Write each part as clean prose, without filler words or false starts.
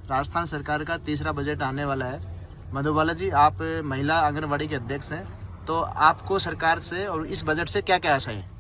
राजस्थान सरकार का तीसरा बजट आने वाला है। मधुबाला जी, आप महिला आंगनबाड़ी के अध्यक्ष हैं, तो आपको सरकार से और इस बजट से क्या क्या आशा है?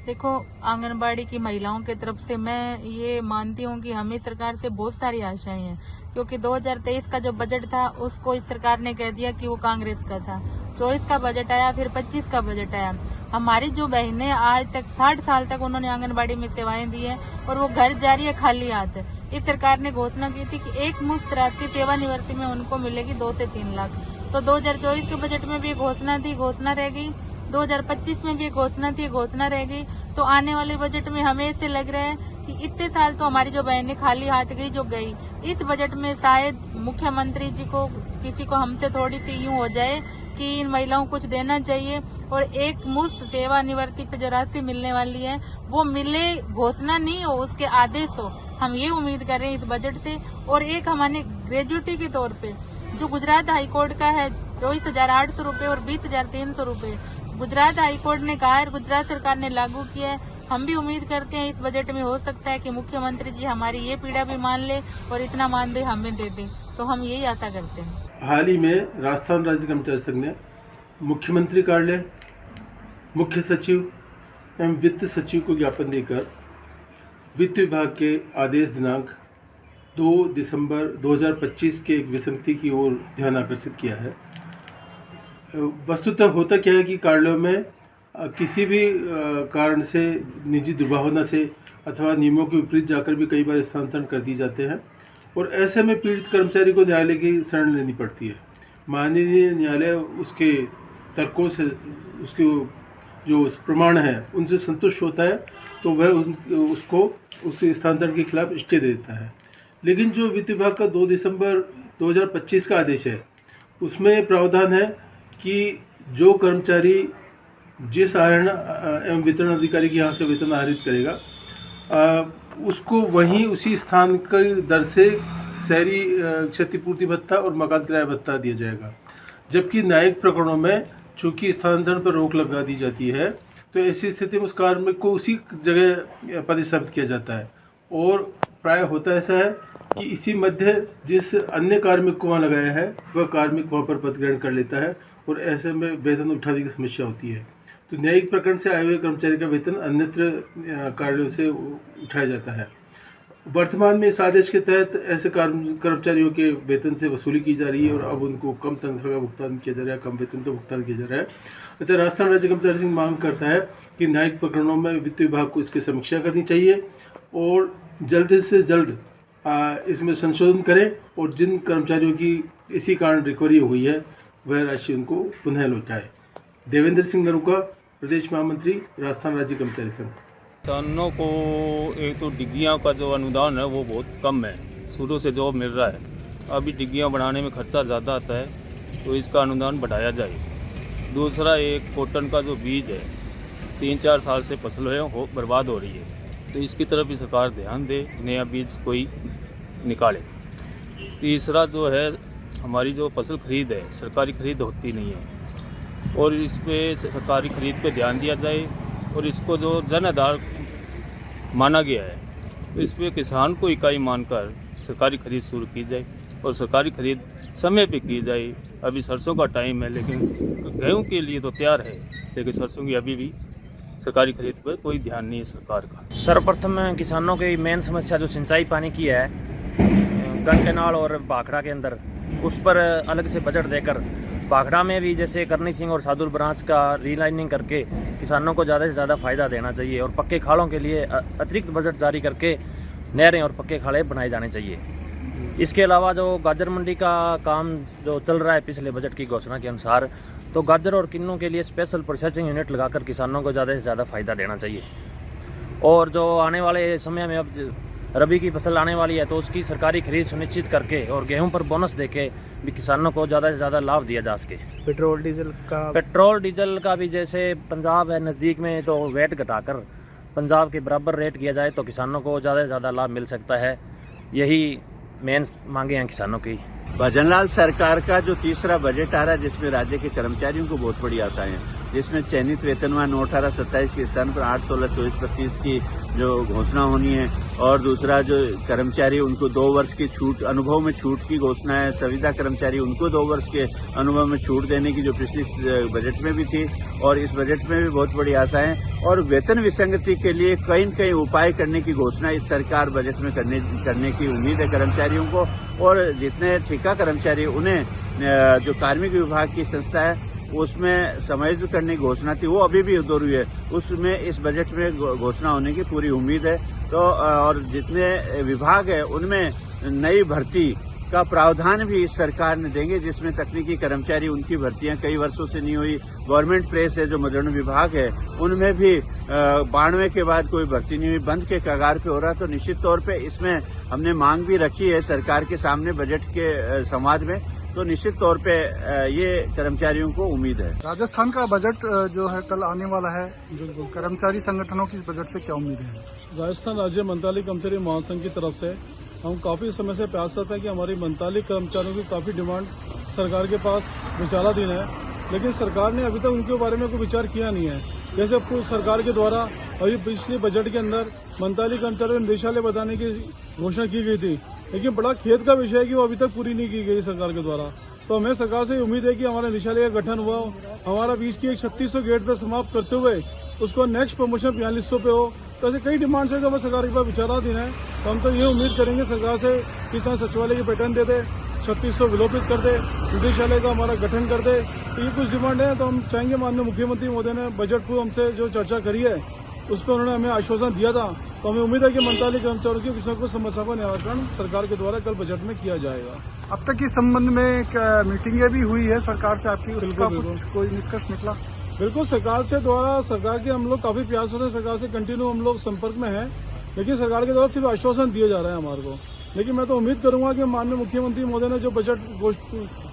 देखो, आंगनबाड़ी की महिलाओं की तरफ से मैं ये मानती हूँ कि हमें सरकार से बहुत सारी आशाएं हैं, क्योंकि 2023 का जो बजट था उसको इस सरकार ने कह दिया कि वो कांग्रेस का था। 24 का बजट आया, फिर 25 का बजट आया। हमारी जो बहनें आज तक 60 साल तक उन्होंने आंगनबाड़ी में सेवाएं दी है और वो घर जा रही है खाली हाथ। इस सरकार ने घोषणा की थी कि एक मुश्त राशि सेवानिवृत्ति में उनको मिलेगी 2 से 3 लाख। तो 2024 के बजट में भी घोषणा थी, घोषणा रह गई। 2025 में भी घोषणा थी, घोषणा रह गई। तो आने वाले बजट में हमें ऐसे लग रहा है कि इतने साल तो हमारी जो बहनें खाली हाथ गई जो गई, इस बजट में शायद मुख्यमंत्री जी को किसी को हमसे थोड़ी सी यूं हो जाए कि इन महिलाओं को कुछ देना चाहिए और एक मुफ्त सेवानिवृत्ति पे जो राशि मिलने वाली है वो मिले, घोषणा नहीं हो, उसके आदेश हो। हम ये उम्मीद कर रहे हैं इस बजट से। और एक हमारे ग्रेजुएटी के तौर पे जो गुजरात हाईकोर्ट का है 24,800 रूपये और 20,300 रूपये गुजरात हाईकोर्ट ने कहा है, गुजरात सरकार ने लागू किया है। हम भी उम्मीद करते हैं इस बजट में हो सकता है कि मुख्यमंत्री जी हमारी ये पीड़ा भी मान ले और इतना मानदेय हमें दे दे। तो हम यही आशा करते हैं। हाल ही में राजस्थान राज्य कर्मचारी संघ ने मुख्यमंत्री कार्यालय, मुख्य सचिव एवं वित्त सचिव को ज्ञापन देकर वित्त विभाग के आदेश दिनांक 2 दिसंबर 2025 के एक विसंगति की ओर ध्यान आकर्षित किया है। वस्तुतः होता क्या है कि कार्यालयों में किसी भी कारण से, निजी दुर्भावना से अथवा नियमों के विपरीत जाकर भी कई बार स्थानांतरण कर दिए जाते हैं और ऐसे में पीड़ित कर्मचारी को न्यायालय की शरण लेनी पड़ती है। माननीय न्यायालय उसके तर्कों से, उसके जो प्रमाण हैं उनसे संतुष्ट होता है तो वह उसको उस स्थानांतरण के खिलाफ स्टे दे देता है। लेकिन जो वित्त विभाग का 2 दिसंबर 2025 का आदेश है उसमें प्रावधान है कि जो कर्मचारी जिस आहरण एवं वितरण अधिकारी के यहाँ से वेतन आहरित करेगा उसको वहीं उसी स्थान की दर से शहरी क्षतिपूर्ति भत्ता और मकान किराया भत्ता दिया जाएगा। जबकि न्यायिक प्रकरणों में चूंकि स्थानांतरण पर रोक लगा दी जाती है तो ऐसी स्थिति में उस कार्मिक को उसी जगह पदस्थापित किया जाता है और प्राय होता ऐसा है कि इसी मध्य जिस अन्य कार्मिक को वहाँ लगाया है वह कार्मिक वहाँ पर पद ग्रहण कर लेता है और ऐसे में वेतन उठाने की समस्या होती है। तो न्यायिक प्रकरण से आए हुए कर्मचारी का वेतन अन्यत्र कार्यालयों से उठाया जाता है। वर्तमान में इस आदेश के तहत ऐसे कर्मचारियों के वेतन से वसूली की जा रही है और अब उनको कम तनख्वाह का भुगतान किया जा रहा है, कम वेतन का भुगतान किया जा रहा है। अतः राजस्थान राज्य कर्मचारी संघ मांग करता है कि न्यायिक प्रकरणों में वित्त विभाग को इसकी समीक्षा करनी चाहिए और जल्द से जल्द इसमें संशोधन करें और जिन कर्मचारियों की इसी कारण रिकवरी हुई है वह राशि उनको पुनः लौटाए। देवेंद्र सिंह नरूका, प्रदेश महामंत्री, राजस्थान राज्य कर्मचारी संघ। किसानों को एक तो डिग्रियों का जो अनुदान है वो बहुत कम है, शुरू से जो मिल रहा है। अभी डिग्रियाँ बढ़ाने में खर्चा ज़्यादा आता है तो इसका अनुदान बढ़ाया जाए। दूसरा, एक कॉटन का जो बीज है 3-4 साल से फसल है बर्बाद हो रही है, तो इसकी तरफ भी सरकार ध्यान दे, नया बीज कोई निकाले। तीसरा जो है हमारी जो फसल खरीद है, सरकारी खरीद होती नहीं है और इस पर सरकारी खरीद पे ध्यान दिया जाए और इसको जो जन आधार माना गया है तो इस पर किसान को इकाई मानकर सरकारी खरीद शुरू की जाए और सरकारी खरीद समय पे की जाए। अभी सरसों का टाइम है लेकिन गेहूं के लिए तो तैयार है, लेकिन सरसों की अभी भी सरकारी खरीद पर कोई ध्यान नहीं है सरकार का। सर्वप्रथम किसानों की मेन समस्या जो सिंचाई पानी की है गंगनाल और भाखड़ा के अंदर, उस पर अलग से बजट देकर भाखड़ा में भी जैसे करनी सिंह और सादुल ब्रांच का रीलाइनिंग करके किसानों को ज़्यादा से ज़्यादा फ़ायदा देना चाहिए और पक्के खालों के लिए अतिरिक्त बजट जारी करके नहरें और पक्के खाले बनाए जाने चाहिए। इसके अलावा जो गाजर मंडी का काम जो चल रहा है पिछले बजट की घोषणा के अनुसार, तो गाजर और किन्नू के लिए स्पेशल प्रोसेसिंग यूनिट लगाकर किसानों को ज़्यादा से ज़्यादा फ़ायदा देना चाहिए। और जो आने वाले समय में अब रबी की फसल आने वाली है तो उसकी सरकारी खरीद सुनिश्चित करके और गेहूं पर बोनस देके भी किसानों को ज़्यादा से ज़्यादा लाभ दिया जा सके। पेट्रोल डीजल का भी जैसे पंजाब है नज़दीक में तो वेट घटाकर पंजाब के बराबर रेट किया जाए तो किसानों को ज़्यादा से ज़्यादा लाभ मिल सकता है। यही मेन मांगे हैं किसानों की। भजनलाल सरकार का जो तीसरा बजट आ रहा है जिसमें राज्य के कर्मचारियों को बहुत बड़ी आशाएं हैं, जिसमें चयनित वेतनमान 9/18/27 के स्थान पर 8/16/24/25 की जो घोषणा होनी है, और दूसरा जो कर्मचारी उनको 2 वर्ष की छूट, अनुभव में छूट की घोषणा है। संविदा कर्मचारी उनको 2 वर्ष के अनुभव में छूट देने की जो पिछली बजट में भी थी और इस बजट में भी बहुत बड़ी आशाएं, और वेतन विसंगति के लिए कई न कई उपाय करने की घोषणा इस सरकार बजट में करने की उम्मीद है कर्मचारियों को। और जितने ठेका कर्मचारी उन्हें जो कार्मिक विभाग की संस्था है उसमें समायोजित करने की घोषणा थी, वो अभी भी अधूरी है, उसमें इस बजट में घोषणा होने की पूरी उम्मीद है। तो और जितने विभाग है उनमें नई भर्ती का प्रावधान भी इस सरकार ने देंगे, जिसमें तकनीकी कर्मचारी उनकी भर्तियां कई वर्षों से नहीं हुई। गवर्नमेंट प्रेस है जो मुद्रण विभाग है उनमें भी 92 के बाद कोई भर्ती नहीं हुई, बंद के कगार पे हो रहा। तो निश्चित तौर पे इसमें हमने मांग भी रखी है सरकार के सामने बजट के संवाद में, तो निश्चित तौर पे ये कर्मचारियों को उम्मीद है। राजस्थान का बजट जो है कल आने वाला है, कर्मचारी संगठनों की इस बजट से क्या उम्मीद है? राजस्थान राज्य मंत्रालय कर्मचारी महासंघ की तरफ से हम काफ़ी समय से प्रयासरत हैं कि हमारी मंत्रालय कर्मचारियों की काफ़ी डिमांड सरकार के पास विचाराधीन है, लेकिन सरकार ने अभी तक उनके बारे में कोई विचार किया नहीं है। जैसे सरकार के द्वारा अभी पिछले बजट के अंदर मंत्रालय कर्मचारियों को निदेशालय बताने की घोषणा की गई थी, लेकिन बड़ा खेद का विषय है कि वो अभी तक पूरी नहीं की गई सरकार के द्वारा। तो हमें सरकार से उम्मीद है कि हमारे निदेशालय का गठन हुआ हो, हमारा बीच की 3600 गेट पर समाप्त करते हुए उसको नेक्स्ट प्रमोशन 4200 पे हो। तो ऐसे कई डिमांड्स है जो हमें सरकार के पास विचाराधीन है। तो हम तो ये उम्मीद करेंगे सरकार से कि चाहे सचिवालय की पैटर्न दे दे, 3600 विलोपित कर दे, निदेशालय का हमारा गठन कर दे। तो ये कुछ डिमांड है, तो हम चाहेंगे माननीय मुख्यमंत्री महोदय ने बजट को हमसे जो चर्चा करी है उस पर उन्होंने हमें आश्वासन दिया था, तो हमें उम्मीद है कि मंत्रालय कर्मचारियों की कुछ न कुछ समस्या का निराकरण सरकार के द्वारा कल बजट में किया जाएगा। अब तक इस संबंध में मीटिंगें भी हुई है सरकार से आपकी, उसका कोई निष्कर्ष निकला? बिल्कुल, सरकार के हम लोग काफी प्रयास होते हैं, सरकार से कंटिन्यू हम लोग संपर्क में हैं, लेकिन सरकार के द्वारा सिर्फ आश्वासन दिया जा रहा है हमारे को। लेकिन मैं तो उम्मीद करूंगा कि माननीय मुख्यमंत्री महोदय ने जो बजट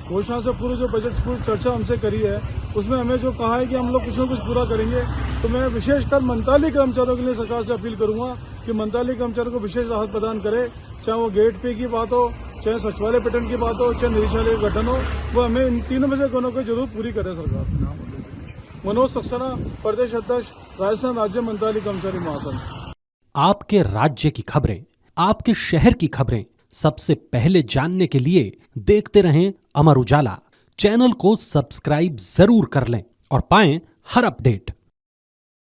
घोषणा से पूरी जो बजट पूरी चर्चा हमसे करी है उसमें हमें जो कहा है कि हम लोग कुछ न कुछ पूरा करेंगे। तो मैं विशेषकर मंत्रालय कर्मचारियों के लिए सरकार से अपील करूंगा कि मंत्रालय कर्मचारियों को विशेष राहत प्रदान करे, चाहे वो गेट पे की बात हो, चाहे सचिवालय पैटर्न की बात हो, चाहे निदेशालय का गठन हो, वो हमें इन तीनों में से कोई न कोई जरूर पूरी करे सरकार। मनोज सक्सेना, प्रदेश अध्यक्ष, राजस्थान राज्य मंत्रालय कर्मचारी महासंघ। आपके राज्य की खबरें, आपके शहर की खबरें सबसे पहले जानने के लिए देखते रहें अमर उजाला। चैनल को सब्सक्राइब जरूर कर लें और पाएं हर अपडेट।